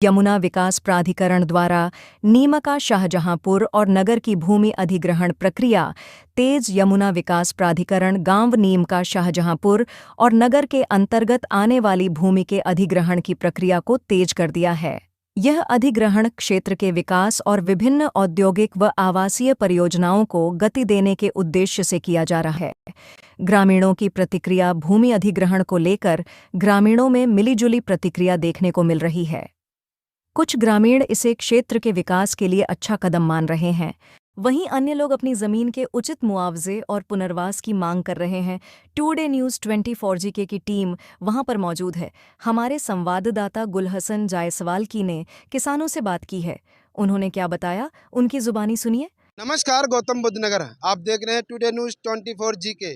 यमुना विकास प्राधिकरण द्वारा नीमका शाहजहांपुर और नगर की भूमि अधिग्रहण प्रक्रिया तेज। यमुना विकास प्राधिकरण गांव नीमका शाहजहांपुर और नगर के अंतर्गत आने वाली भूमि के अधिग्रहण की प्रक्रिया को तेज कर दिया है। यह अधिग्रहण क्षेत्र के विकास और विभिन्न औद्योगिक व आवासीय परियोजनाओं को गति देने के उद्देश्य से किया जा रहा है। ग्रामीणों की प्रतिक्रिया। भूमि अधिग्रहण को लेकर ग्रामीणों में मिलीजुली प्रतिक्रिया देखने को मिल रही है। कुछ ग्रामीण इसे क्षेत्र के विकास के लिए अच्छा कदम मान रहे हैं, वहीं अन्य लोग अपनी जमीन के उचित मुआवजे और पुनर्वास की मांग कर रहे हैं। टुडे न्यूज़ 24 जीके की टीम वहां पर मौजूद है। हमारे संवाददाता गुलहसन जायसवाल की ने किसानों से बात की है। उन्होंने क्या बताया, उनकी जुबानी सुनिए। नमस्कार, गौतम बुद्ध नगर आप देख रहे हैं टुडे न्यूज़ 24 जीके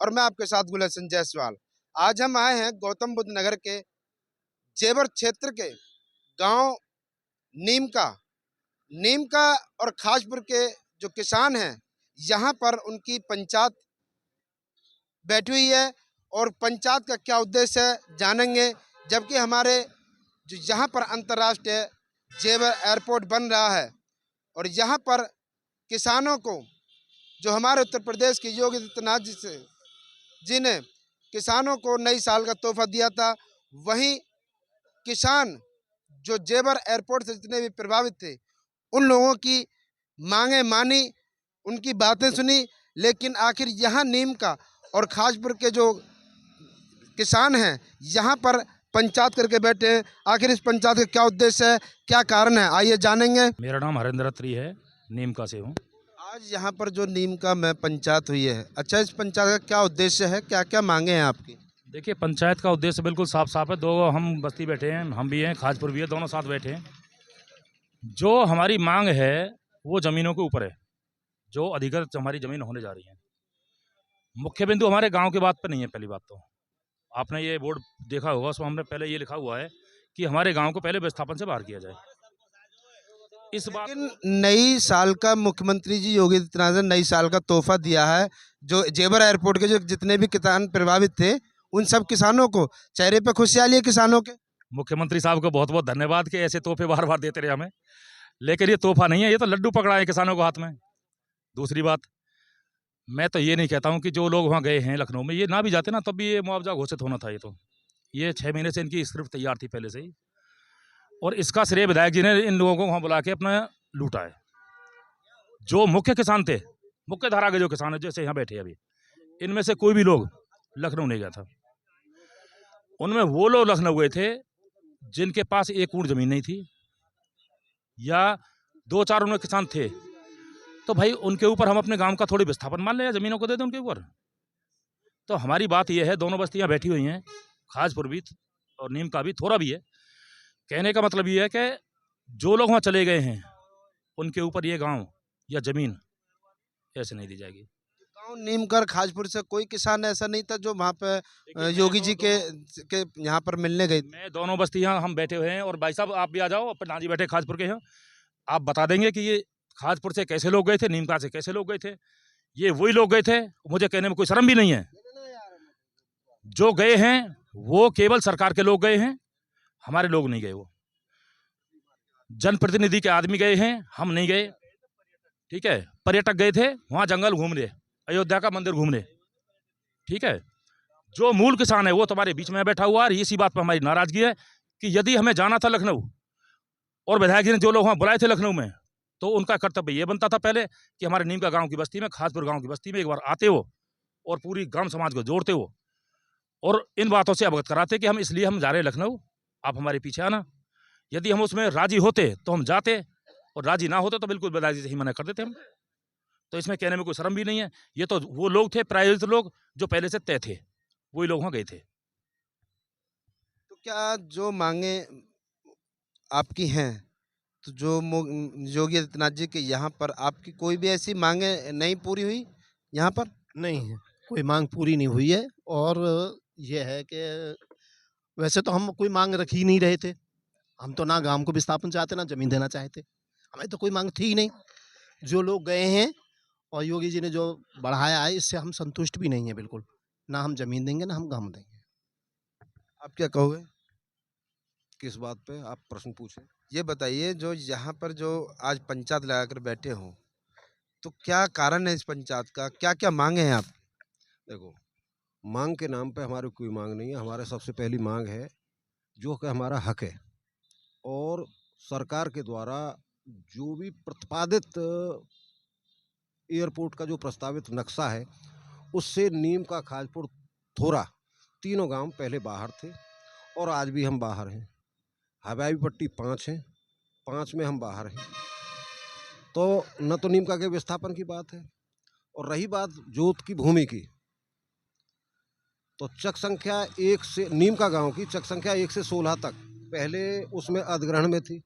और मैं आपके साथ गुलहसन जायसवाल। आज हम आए हैं गौतम बुद्ध नगर के जेवर क्षेत्र के गांव नीमका और खासपुर के जो किसान हैं, यहां पर उनकी पंचायत बैठी हुई है और पंचायत का क्या उद्देश्य है जानेंगे। जबकि हमारे जो यहाँ पर अंतर्राष्ट्रीय जेवर एयरपोर्ट बन रहा है और यहाँ पर किसानों को जो हमारे उत्तर प्रदेश के योगी आदित्यनाथ जी ने किसानों को नई साल का तोहफा दिया था, वहीं किसान जो जेवर एयरपोर्ट से जितने भी प्रभावित थे उन लोगों की मांगे मानी, उनकी बातें सुनी। लेकिन आखिर यहाँ नीमका और खासपुर के जो किसान हैं यहाँ पर पंचायत करके बैठे हैं। आखिर इस पंचायत का क्या उद्देश्य है, क्या कारण है, आइए जानेंगे। मेरा नाम हरेंद्र अत्री है, नीमका से हूँ। आज यहाँ पर जो नीमका में पंचायत हुई है, अच्छा इस पंचायत का क्या उद्देश्य है, क्या क्या मांगे हैं आपकी? देखिए, पंचायत का उद्देश्य बिल्कुल साफ साफ है। दो हम बस्ती बैठे हैं, हम भी हैं, खाजपुर भी है, दोनों साथ बैठे हैं। जो हमारी मांग है वो ज़मीनों के ऊपर है, जो अधिकृत हमारी ज़मीन होने जा रही है। मुख्य बिंदु हमारे गांव की बात पर नहीं है। पहली बात तो आपने ये बोर्ड देखा होगा, उसमें हमने पहले ये लिखा हुआ है कि हमारे गाँव को पहले विस्थापन से बाहर किया जाए। इस बात नई साल का मुख्यमंत्री जी योगी आदित्यनाथ ने नई साल का तोहफा दिया है। जो जेवर एयरपोर्ट के जो जितने भी किसान प्रभावित थे उन सब किसानों को चेहरे पे खुशहाली है किसानों के। मुख्यमंत्री साहब को बहुत बहुत धन्यवाद कि ऐसे तोहफे बार बार देते रहे हमें। लेकिन ये तोहफा नहीं है, ये तो लड्डू पकड़ा है किसानों को हाथ में। दूसरी बात, मैं तो ये नहीं कहता हूँ कि जो लोग वहाँ गए हैं लखनऊ में, ये ना भी जाते ना तब भी ये मुआवजा घोषित होना था। ये 6 महीने से इनकी स्क्रिप्ट तैयार थी पहले से ही, और इसका श्रेय विधायक जी ने इन लोगों को वहाँ बुला के अपना लूटा है। जो मुख्य किसान थे, मुख्य धारा के जो किसान है, जैसे यहाँ बैठे अभी, इनमें से कोई भी लोग लखनऊ नहीं गया था। उनमें वो लोग लखनऊ गए थे जिनके पास एक ऊँट जमीन नहीं थी, या 2-4 उनमें किसान थे। तो भाई उनके ऊपर हम अपने गांव का थोड़ी विस्थापन मान लें या जमीनों को दे दें उनके ऊपर। तो हमारी बात यह है, दोनों बस्तियां बैठी हुई हैं, खासपुर भी और नीमका भी, थोड़ा भी है। कहने का मतलब ये है कि जो लोग वहाँ चले गए हैं उनके ऊपर ये गांव या जमीन ऐसे नहीं दी जाएगी। गाँव नीमकर खाजपुर से कोई किसान ऐसा नहीं था जो वहाँ पे योगी जी के यहाँ पर मिलने गए? मैं दोनों बस्तियां हम बैठे हुए हैं, और भाई साहब आप भी आ जाओ, अपन जी बैठे खाजपुर के हैं, आप बता देंगे कि ये खाजपुर से कैसे लोग गए थे, नीमका से कैसे लोग गए थे। ये वही लोग गए थे, मुझे कहने में कोई शर्म भी नहीं है। जो गए हैं वो केवल सरकार के लोग गए हैं, हमारे लोग नहीं गए। वो जनप्रतिनिधि के आदमी गए हैं, हम नहीं गए। ठीक है, पर्यटक गए थे वहाँ जंगल घूमने, अयोध्या का मंदिर घूमने। ठीक है, जो मूल किसान है वो तुम्हारे बीच में बैठा हुआ है। इसी बात पर हमारी नाराजगी है कि यदि हमें जाना था लखनऊ और विधायक जी ने जो लोग वहाँ बुलाए थे लखनऊ में, तो उनका कर्तव्य ये बनता था पहले कि हमारे नीमका गांव की बस्ती में, खासपुर गांव की बस्ती में एक बार आते हो और पूरी ग्राम समाज को जोड़ते हो और इन बातों से अवगत कराते कि हम इसलिए हम जा रहे हैं लखनऊ, आप हमारे पीछे आना। यदि हम उसमें राजी होते तो हम जाते, और राजी ना होते तो बिल्कुल विधायक जी से ही मना कर देते हम। तो इसमें कहने में कोई शर्म भी नहीं है। ये तो वो लोग थे, प्रायोजित लोग, जो पहले से तय थे, वही लोग वहाँ गए थे। तो क्या जो मांगे आपकी हैं, तो जो योगी आदित्यनाथ जी के यहाँ पर आपकी कोई भी ऐसी मांगे नहीं पूरी हुई यहाँ पर? नहीं है, कोई मांग पूरी नहीं हुई है। और ये है कि वैसे तो हम कोई मांग रख ही नहीं रहे थे। हम तो ना गांव को विस्थापन चाहते, ना जमीन देना चाहते। हमें तो कोई मांग थी ही नहीं। जो लोग गए हैं और योगी जी ने जो बढ़ाया है, इससे हम संतुष्ट भी नहीं है बिल्कुल। ना हम जमीन देंगे, ना हम गांव देंगे। आप क्या कहोगे? किस बात पे आप प्रश्न पूछे? ये बताइए, जो यहाँ पर जो आज पंचायत लगाकर बैठे हो, तो क्या कारण है इस पंचायत का? क्या-क्या माँगे हैं आप? देखो, मांग के नाम पे हमारी कोई मांग नहीं है। हमारे सबसे पहली मांग है जो कि हमारा हक है, और सरकार के द्वारा जो भी प्रतिपादित एयरपोर्ट का जो प्रस्तावित नक्शा है, उससे नीम का, खाजपुर, थोरा, तीनों गांव पहले बाहर थे और आज भी हम बाहर हैं। हवाई पट्टी 5 है, 5 में हम बाहर हैं। तो न तो नीम का के विस्थापन की बात है, और रही बात जोत की भूमि की, तो चक संख्या 1 से नीम का गांव की चक संख्या 1 से 16 तक पहले उसमें अधिग्रहण में थी,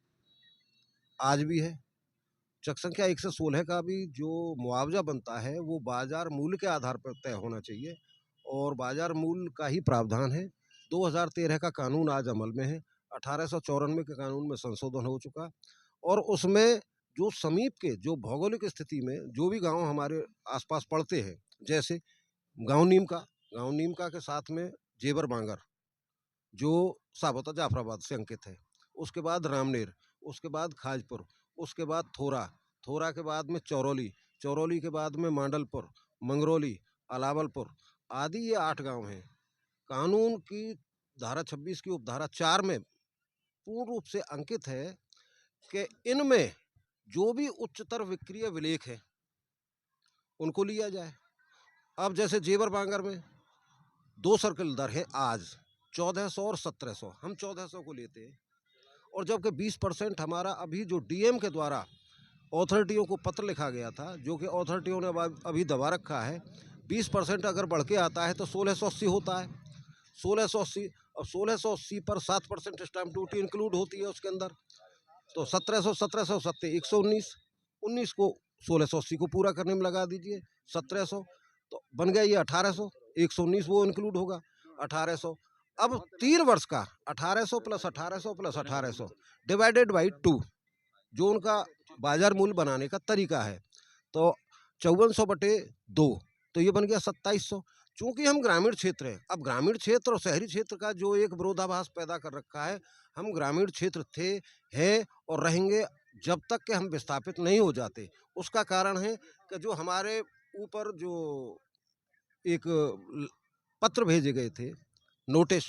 आज भी है। चक संख्या 1 से 16 का भी जो मुआवजा बनता है वो बाजार मूल्य के आधार पर तय होना चाहिए, और बाजार मूल्य का ही प्रावधान है। 2013 का कानून आज अमल में है, 1894 के कानून में संशोधन हो चुका, और उसमें जो समीप के, जो भौगोलिक स्थिति में जो भी गांव हमारे आसपास पड़ते हैं, जैसे गांव नीमका के साथ में जेबर बांगर जो साबोता जाफराबाद से अंकित है, उसके बाद रामनेर, उसके बाद खाजपुर, उसके बाद थोरा के बाद में चौरौली के बाद में मांडलपुर, मंगरौली, अलावलपुर आदि, ये 8 गांव हैं। कानून की धारा 26 की उपधारा 4 में पूर्ण रूप से अंकित है कि इनमें जो भी उच्चतर विक्रिय विलेख है उनको लिया जाए। अब जैसे जेबर बांगर में 2 सर्कल दर है आज 1400 और 1700, हम 1400 को लेते हैं, और जबकि 20% हमारा अभी जो डीएम के द्वारा अथॉरिटियों को पत्र लिखा गया था, जो कि अथॉरिटियों ने अभी दबा रखा है, 20% अगर बढ़ के आता है तो 1680 होता है। 1680, और 1680 पर 7% स्टैम्प ड्यूटी इंक्लूड होती है उसके अंदर, तो 1700 119, 19 को 1680 को पूरा करने में लगा दीजिए, 1700 तो बन गया ये 1800, 119 वो इंक्लूड होगा 1800। अब 3 वर्ष का 1800 प्लस 1800 प्लस 1800 डिवाइडेड बाई 2 जो उनका बाजार मूल्य बनाने का तरीका है, तो 5400/2, तो ये बन गया 2700। चूंकि हम ग्रामीण क्षेत्र हैं, अब ग्रामीण क्षेत्र और शहरी क्षेत्र का जो एक विरोधाभास पैदा कर रखा है, हम ग्रामीण क्षेत्र थे, हैं और रहेंगे जब तक कि हम विस्थापित नहीं हो जाते। उसका कारण है कि जो हमारे ऊपर जो एक पत्र भेजे गए थे, नोटिस,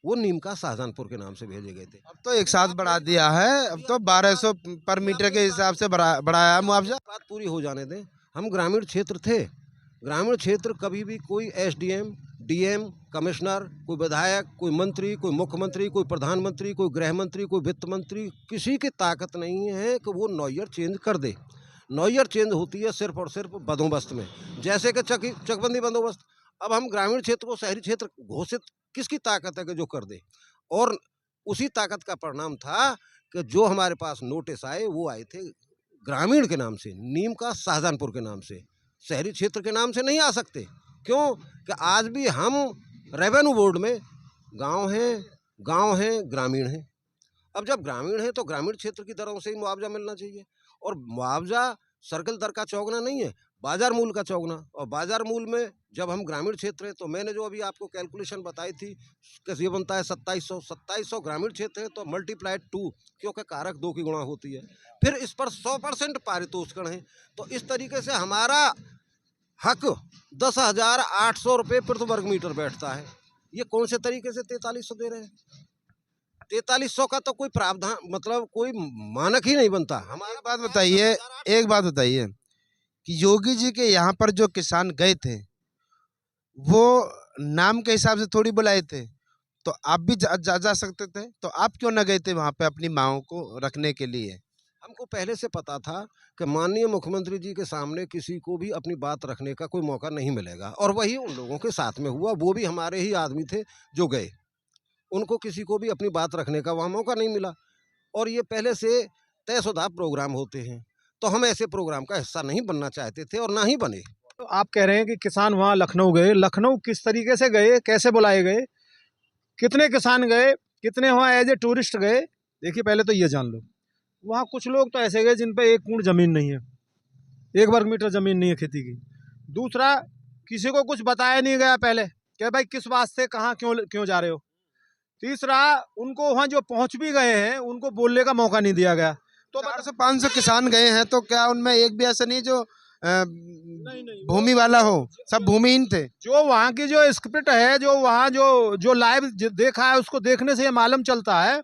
वो नीमका शाहजहांपुर के नाम से भेजे गए थे। अब तो एक साथ बढ़ा दिया है, अब तो 1200 पर मीटर के हिसाब से बढ़ाया है मुआवजा। बात पूरी हो जाने दें। हम ग्रामीण क्षेत्र थे, ग्रामीण क्षेत्र कभी भी कोई एसडीएम, डीएम, कमिश्नर, कोई विधायक, कोई मंत्री, कोई मुख्यमंत्री, कोई प्रधानमंत्री, कोई गृह मंत्री, कोई वित्त मंत्री, किसी की ताकत नहीं है कि वो नॉयर चेंज कर दे। नॉयर चेंज होती है सिर्फ और सिर्फ बंदोबस्त में, जैसे कि चकबंदी बंदोबस्त। अब हम ग्रामीण क्षेत्र को शहरी क्षेत्र घोषित किसकी ताकत है कि जो कर दे, और उसी ताकत का परिणाम था कि जो हमारे पास नोटिस आए वो आए थे ग्रामीण के नाम से, नीमका शाहजहांपुर के नाम से, शहरी क्षेत्र के नाम से नहीं आ सकते। क्यों कि आज भी हम रेवेन्यू बोर्ड में गांव हैं ग्रामीण हैं। अब जब ग्रामीण है तो ग्रामीण क्षेत्र की दरों से ही मुआवजा मिलना चाहिए, और मुआवजा सर्कल दर का चौगुना नहीं है, बाजार मूल्य का चौगुना। और बाजार मूल्य में जब हम ग्रामीण क्षेत्र है, तो मैंने जो अभी आपको कैलकुलेशन बताई थी कि ये बनता है 2700 ग्रामीण क्षेत्र है तो मल्टीप्लाइड 2, क्योंकि कारक 2 की गुणा होती है, फिर इस पर 100% पारितोषिकरण है। तो इस तरीके से हमारा हक 10,800 रुपये प्रति वर्ग मीटर बैठता है। ये कौन से तरीके से 4300 दे रहे हैं? 4300 का तो कोई प्रावधान, मतलब कोई मानक ही नहीं बनता। हमारा एक बात बताइए कि योगी जी के यहाँ पर जो किसान गए थे वो नाम के हिसाब से थोड़ी बुलाए थे, तो आप भी जा सकते थे, तो आप क्यों न गए थे वहाँ पे अपनी मांगों को रखने के लिए? हमको पहले से पता था कि माननीय मुख्यमंत्री जी के सामने किसी को भी अपनी बात रखने का कोई मौका नहीं मिलेगा, और वही उन लोगों के साथ में हुआ। वो भी हमारे ही आदमी थे जो गए, उनको किसी को भी अपनी बात रखने का वहाँ मौका नहीं मिला, और ये पहले से तयशुदा प्रोग्राम होते हैं, तो हम ऐसे प्रोग्राम का हिस्सा नहीं बनना चाहते थे और ना ही बने। तो आप कह रहे हैं कि किसान वहाँ लखनऊ गए, लखनऊ किस तरीके से गए, कैसे बुलाए गए, कितने किसान गए, कितने वहाँ एज ए टूरिस्ट गए? देखिए पहले तो ये जान लो, वहाँ कुछ लोग तो ऐसे गए जिन पे 1 पूर्ण ज़मीन नहीं है, 1 वर्ग मीटर ज़मीन नहीं है खेती की। दूसरा, किसी को कुछ बताया नहीं गया पहले कि भाई किस वास्ते, कहाँ, क्यों जा रहे हो। तीसरा, उनको वहाँ जो पहुँच भी गए हैं उनको बोलने का मौका नहीं दिया गया। तो 400 से 500 किसान गए हैं, तो क्या उनमें एक भी ऐसा नहीं जो नहीं, भूमि वाला हो? सब भूमिहीन थे। जो वहाँ की जो स्क्रिप्ट है, जो वहाँ जो लाइव देखा है, उसको देखने से ये मालूम चलता है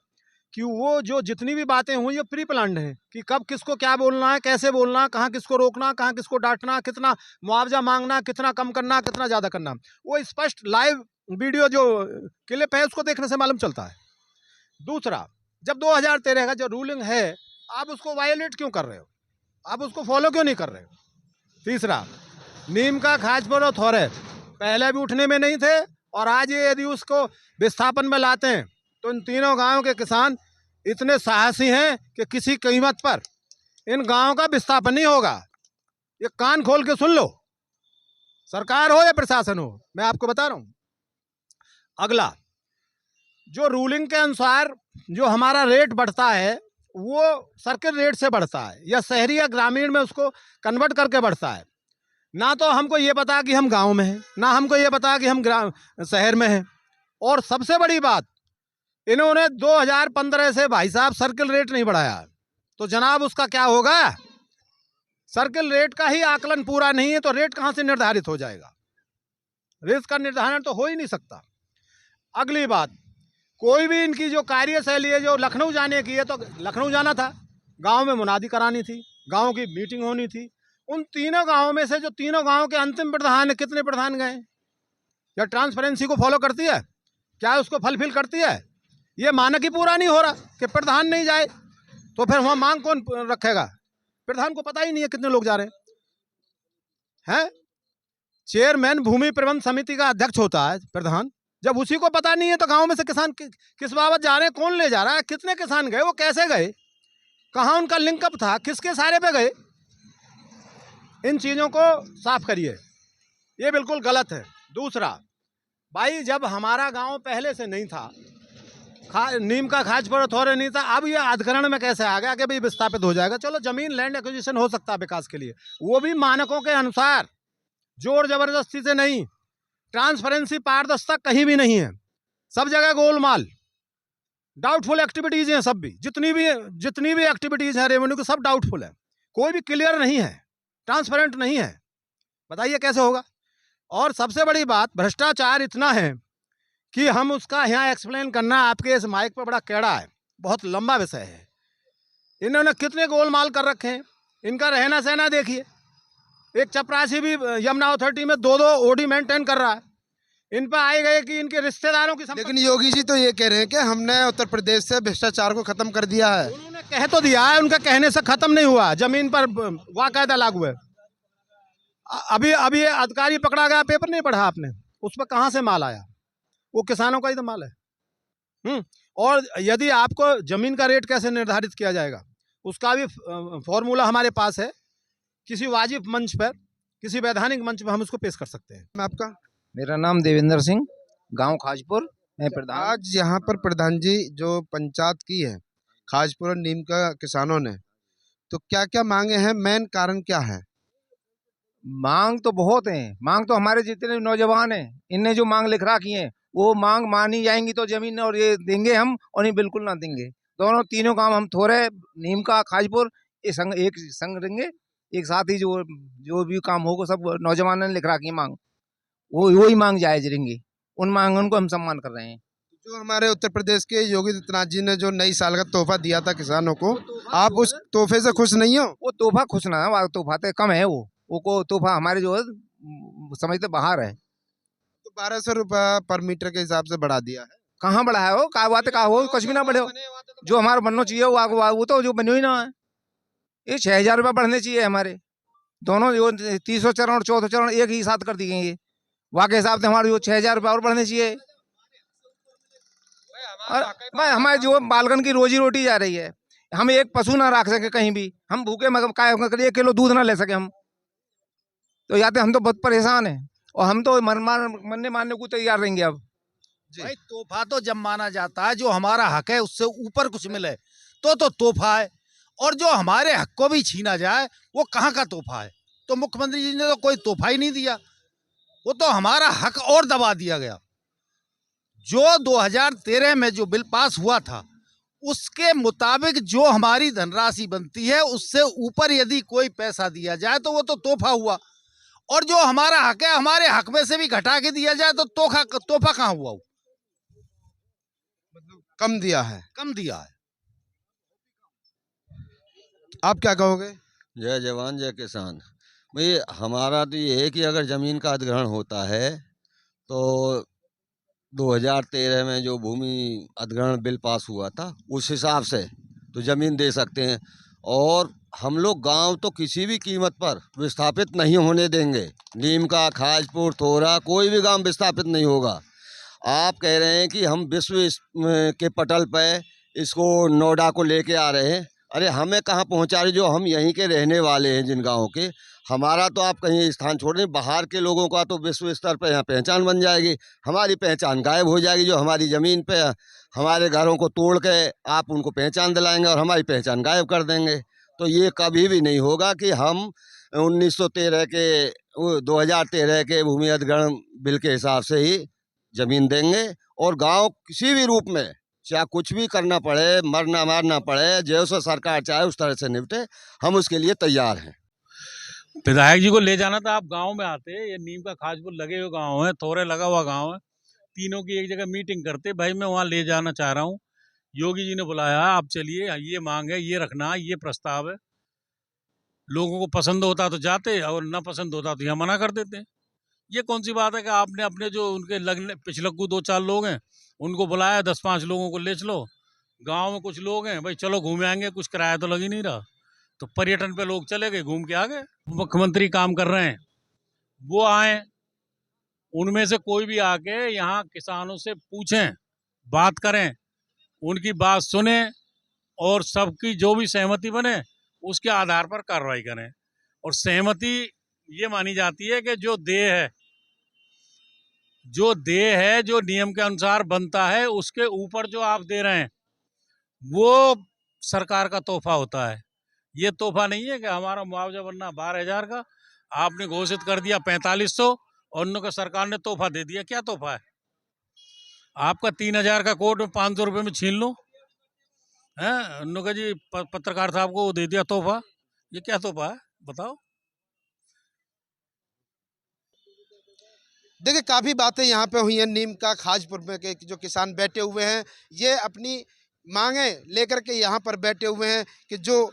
कि वो जो जितनी भी बातें हुई ये प्री प्लान्ड है कि कब किसको क्या बोलना है, कैसे बोलना है, कहाँ किसको रोकना, कहाँ किसको डांटना, कितना मुआवजा मांगना, कितना कम करना, कितना ज़्यादा करना, वो स्पष्ट लाइव वीडियो जो क्लिप है उसको देखने से मालूम चलता है। दूसरा, जब 2013 का जो रूलिंग है आप उसको वायोलेट क्यों कर रहे हो, आप उसको फॉलो क्यों नहीं कर रहे हो? तीसरा, नीम का खाजपुर और थोरे पहले भी उठने में नहीं थे और आज ये यदि उसको विस्थापन में लाते हैं तो इन तीनों गांवों के किसान इतने साहसी हैं कि किसी कीमत पर इन गांवों का विस्थापन नहीं होगा। ये कान खोल के सुन लो, सरकार हो या प्रशासन हो, मैं आपको बता रहा हूं। अगला, जो रूलिंग के अनुसार जो हमारा रेट बढ़ता है वो सर्किल रेट से बढ़ता है या शहरी या ग्रामीण में उसको कन्वर्ट करके बढ़ता है। ना तो हमको ये पता कि हम गांव में हैं, ना हमको ये पता कि हम शहर में हैं। और सबसे बड़ी बात, इन्होंने 2015 से भाई साहब सर्किल रेट नहीं बढ़ाया, तो जनाब उसका क्या होगा? सर्किल रेट का ही आकलन पूरा नहीं है तो रेट कहां से निर्धारित हो जाएगा? रेट का निर्धारण तो हो ही नहीं सकता। अगली बात, कोई भी इनकी जो कार्यशैली है, जो लखनऊ जाने की है तो लखनऊ जाना था, गांव में मुनादी करानी थी, गांव की मीटिंग होनी थी। उन तीनों गांवों में से जो तीनों गांवों के अंतिम प्रधान है, कितने प्रधान गए? या ट्रांसपेरेंसी को फॉलो करती है? क्या उसको फुलफिल करती है? ये मानक ही पूरा नहीं हो रहा कि प्रधान नहीं जाए, तो फिर वहाँ मांग कौन रखेगा? प्रधान को पता ही नहीं है कितने लोग जा रहे हैं। चेयरमैन भूमि प्रबंध समिति का अध्यक्ष होता है प्रधान, जब उसी को पता नहीं है तो गांव में से किसान किस बाबत जा रहे हैं, कौन ले जा रहा है, कितने किसान गए, वो कैसे गए, कहाँ उनका लिंकअप था, किसके सारे पे गए? इन चीज़ों को साफ करिए, ये बिल्कुल गलत है। दूसरा, भाई जब हमारा गांव पहले से नहीं था, नीम का खाजपुर थोड़े नहीं था, अब ये अधिग्रहण में कैसे आ गया कि भाई विस्थापित हो जाएगा? चलो जमीन लैंड एक्विजिशन हो सकता है विकास के लिए, वो भी मानकों के अनुसार, जोर जबरदस्ती से नहीं। ट्रांसपेरेंसी, पारदर्शिता कहीं भी नहीं है, सब जगह गोलमाल, डाउटफुल एक्टिविटीज हैं सब भी, जितनी भी एक्टिविटीज हैं रेवेन्यू की सब डाउटफुल है, कोई भी क्लियर नहीं है, ट्रांसपेरेंट नहीं है। बताइए कैसे होगा? और सबसे बड़ी बात, भ्रष्टाचार इतना है कि हम उसका यहाँ एक्सप्लेन करना आपके इस माइक पर बड़ा कैड़ा है, बहुत लंबा विषय है। इन्होंने कितने गोलमाल कर रखे हैं, इनका रहना सहना देखिए। एक चपरासी भी यमुना अथॉरिटी में 2-2 ओडी मेंटेन कर रहा है। इन पर आए गए कि इनके रिश्तेदारों की लेकिन योगी जी तो ये कह रहे हैं कि हमने उत्तर प्रदेश से भ्रष्टाचार को खत्म कर दिया है। उन्होंने कह तो दिया है, उनका कहने से खत्म नहीं हुआ, जमीन पर वाकायदा लागू है। अभी ये अधिकारी पकड़ा गया, पेपर नहीं पढ़ा आपने, उस पर कहाँ से माल आया? वो किसानों का ही तो माल है। और यदि आपको जमीन का रेट कैसे निर्धारित किया जाएगा, उसका भी फॉर्मूला हमारे पास है। किसी वाजिब मंच पर, किसी वैधानिक मंच पर हम उसको पेश कर सकते हैं। मैं आपका मेरा नाम देवेंद्र सिंह, गांव खाजपुर, मैं प्रधान। आज यहाँ पर प्रधान जी जो पंचायत की है खाजपुर और नीम का किसानों ने, तो क्या क्या मांगे हैं, मेन कारण क्या है? मांग तो बहुत है, मांग तो हमारे जितने नौजवान हैं इनने जो मांग लिख रखी है वो मांग मानी जाएंगी तो जमीन और ये देंगे हम, और नहीं बिल्कुल ना देंगे। दोनों तीनों काम हम थोड़े, नीम का खाजपुर एक संग देंगे, एक साथ ही जो भी काम होगा सब नौजवानों ने लिख रखी है मांग, वही मांग जायज रहेंगी। उन मांगों को हम सम्मान कर रहे हैं। जो हमारे उत्तर प्रदेश के योगी आदित्यनाथ जी ने जो नई साल का तोहफा दिया था किसानों को, आप उस तोहफे से खुश नहीं हो? वो तोहफा खुश ना है, तोहफा तो कम है, वो को तोहफा हमारे जो है समझते बाहर है। तो 1200 रुपये पर मीटर के हिसाब से बढ़ा दिया है। कहाँ बढ़ा है? वो का बात कहा हो, कुछ भी ना बढ़े हो। जो हमारा बनना चाहिए वो तो जो बनो ही ना है। ये 6000 रुपये बढ़ने चाहिए हमारे दोनों, जो 30वां चरण और 4वां चरण एक ही साथ कर दिए ये, वहाँ के हिसाब से हमारे जो 6000 रुपये और बढ़ने चाहिए। और भाई हमारे जो बालगन की रोजी रोटी जा रही है, हम एक पशु ना रख सके कहीं भी, हम भूखे मगर 1 किलो दूध ना ले सके हम, तो या तो हम तो बहुत परेशान हैं, और हम तो मरने मारने को तैयार रहेंगे। अब भाई तोहफा तो जब माना जाता है जो हमारा हक है उससे ऊपर कुछ मिले तो तोहफा है, और जो हमारे हक को भी छीना जाए वो कहाँ का तोहफा है? तो मुख्यमंत्री जी ने तो कोई तोहफा ही नहीं दिया, वो तो हमारा हक और दबा दिया गया। जो 2013 में जो बिल पास हुआ था उसके मुताबिक जो हमारी धनराशि बनती है उससे ऊपर यदि कोई पैसा दिया जाए तो वो तो तोहफा हुआ, और जो हमारा हक है हमारे हक में से भी घटा के दिया जाए तो तोहफा कहाँ हुआ? वो कम दिया है। कम दिया है। आप क्या कहोगे? जय जवान जय किसान। भाई हमारा तो ये है कि अगर ज़मीन का अधिग्रहण होता है तो 2013 में जो भूमि अधिग्रहण बिल पास हुआ था उस हिसाब से तो ज़मीन दे सकते हैं, और हम लोग गांव तो किसी भी कीमत पर विस्थापित नहीं होने देंगे। नीम का, खाजपुर, थोरा, कोई भी गांव विस्थापित नहीं होगा। आप कह रहे हैं कि हम विश्व के पटल पे इसको नोएडा को लेके आ रहे हैं। अरे हमें कहाँ पहुँचा रहे, जो हम यहीं के रहने वाले हैं जिन गाँव के। हमारा तो आप कहीं स्थान छोड़ दें, बाहर के लोगों का तो विश्व स्तर पर यहाँ पहचान बन जाएगी, हमारी पहचान गायब हो जाएगी। जो हमारी ज़मीन पे हमारे घरों को तोड़ के आप उनको पहचान दिलाएंगे और हमारी पहचान गायब कर देंगे। तो ये कभी भी नहीं होगा कि हम 1913 के 2013 के भूमि अधिग्रहण बिल के हिसाब से ही ज़मीन देंगे, और गांव किसी भी रूप में चाहे कुछ भी करना पड़े, मरना मारना पड़े, जैसे सरकार चाहे उस तरह से निपटे, हम उसके लिए तैयार हैं। विधायक जी को ले जाना था, आप गांव में आते। ये नीम का खाजपुर लगे हुए गांव है, थोड़े लगा हुआ गांव है, तीनों की एक जगह मीटिंग करते। भाई मैं वहाँ ले जाना चाह रहा हूँ, योगी जी ने बुलाया, आप चलिए, ये मांग है, ये रखना, ये प्रस्ताव है। लोगों को पसंद होता तो जाते, और ना पसंद होता तो यहाँ मना कर देते। ये कौन सी बात है कि आपने अपने जो उनके लगने पिछलक्कू 2-4 लोग हैं उनको बुलाया, 10-5 लोगों को ले चलो। गांव में कुछ लोग हैं, भाई चलो घूमे आएंगे, कुछ किराया तो लग ही नहीं रहा, तो पर्यटन पे लोग चले गए, घूम के आ गए। मुख्यमंत्री काम कर रहे हैं, वो आए, उनमें से कोई भी आके यहाँ किसानों से पूछें, बात करें, उनकी बात सुने, और सबकी जो भी सहमति बने उसके आधार पर कार्रवाई करें। और सहमति ये मानी जाती है कि जो देय है, जो नियम के अनुसार बनता है, उसके ऊपर जो आप दे रहे हैं वो सरकार का तोहफा होता है। ये तोहफा नहीं है कि हमारा मुआवजा बनना 12,000 का, आपने घोषित कर दिया 4500 और उन सरकार ने तोहफा दे दिया। क्या तोहफा है? आपका 3,000 का कोट में 500 रुपये में छीन लो, है उन्होंने जी पत्रकार साहब को वो दे दिया तोहफा। ये क्या तोहफा है बताओ? देखिए, काफ़ी बातें यहाँ पे हुई हैं। नीम का खाजपुर में के जो किसान बैठे हुए हैं, ये अपनी मांगें लेकर के यहाँ पर बैठे हुए हैं कि जो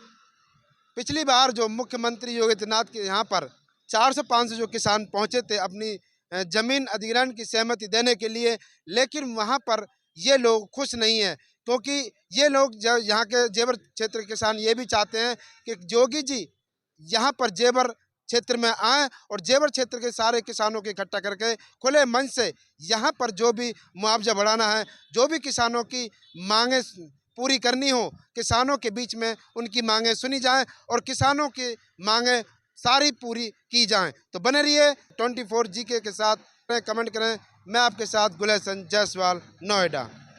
पिछली बार जो मुख्यमंत्री योगी आदित्यनाथ के यहाँ पर 400-500 जो किसान पहुँचे थे अपनी ज़मीन अधिग्रहण की सहमति देने के लिए, लेकिन वहाँ पर ये लोग खुश नहीं हैं, क्योंकि ये लोग यहाँ के जेवर क्षेत्र के किसान ये भी चाहते हैं कि योगी जी यहाँ पर जेवर क्षेत्र में आएँ और जेवर क्षेत्र के सारे किसानों को इकट्ठा करके खुले मन से यहाँ पर जो भी मुआवजा बढ़ाना है, जो भी किसानों की मांगें पूरी करनी हो, किसानों के बीच में उनकी मांगें सुनी जाएं और किसानों की मांगें सारी पूरी की जाएं। तो बने रहिए 24 GK के साथ, कमेंट करें। मैं आपके साथ गुलशन जायसवाल, नोएडा।